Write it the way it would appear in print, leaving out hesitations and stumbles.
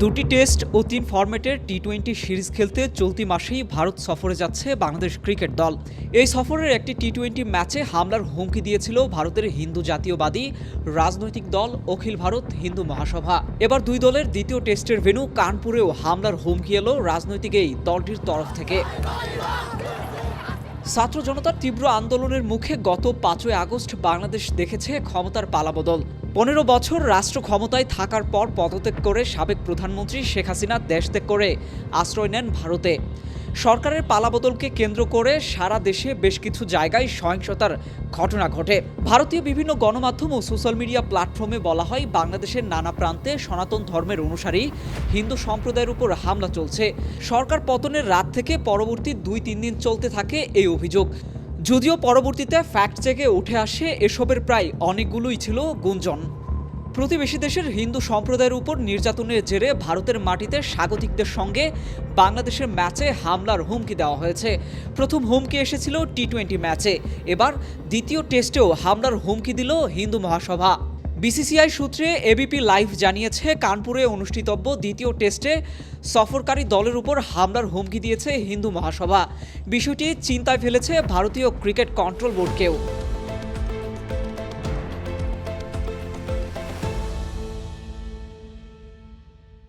দুটি টেস্ট ও ৩ ফরম্যাটের টি-20 সিরিজ খেলতে চলতি মাসেই ভারত সফরে যাচ্ছে বাংলাদেশ ক্রিকেট দল। এই সফরের একটি টি-20 ম্যাচে হামলার হুমকি দিয়েছিল ভারতের হিন্দু জাতীয়বাদী রাজনৈতিক দল অখিল ভারত হিন্দু মহাসভা। এবার দুই দলের দ্বিতীয় টেস্টের ভেন্যু কানপুরেও হামলার হুমকি এলো রাজনৈতিক এই দলটির তরফ থেকে। ছাত্র জনতার তীব্র আন্দোলনের মুখে গত ৫ই আগস্ট বাংলাদেশ দেখেছে ক্ষমতার পালাবদল। ১৫ বছর রাষ্ট্র ক্ষমতায় থাকার পর পদত্যাগ করে সাবেক প্রধানমন্ত্রী শেখ হাসিনা দেশ ত্যাগ করে আশ্রয় নেন ভারতে। সরকারের পালাবদলকে কেন্দ্র করে সারা দেশে বেশ কিছু জায়গায় সহিংসতার ঘটনা ঘটে। ভারতীয় বিভিন্ন গণমাধ্যম ও সোশ্যাল মিডিয়া প্ল্যাটফর্মে বলা হয়, বাংলাদেশের নানা প্রান্তে সনাতন ধর্মের অনুসারী হিন্দু সম্প্রদায়ের উপর হামলা চলছে। সরকার পতনের রাত থেকে পরবর্তী ২-৩ দিন চলতে থাকে এই অভিযোগ। যদিও পরবর্তীতে ফ্যাক্ট চেকে উঠে আসে এসবের প্রায় অনেকগুলোই ছিল গুঞ্জন। প্রতিবেশী দেশের হিন্দু সম্প্রদায়ের উপর নির্যাতনের জেরে ভারতের মাটিতে স্বাগতিকদের সঙ্গে বাংলাদেশের ম্যাচে হামলার হুমকি দেওয়া হয়েছে। প্রথম হুমকি এসেছিল টি-20 ম্যাচে, এবার দ্বিতীয় টেস্টেও হামলার হুমকি দিল হিন্দু মহাসভা। বিসিসিআই সূত্রে এবিপি লাইভ জানিয়েছে, কানপুরে অনুষ্ঠিতব্য দ্বিতীয় টেস্টে সফরকারী দলের উপর হামলার হুমকি দিয়েছে হিন্দু মহাসভা। বিষয়টি চিন্তায় ফেলেছে ভারতীয় ক্রিকেট কন্ট্রোল বোর্ডকেও।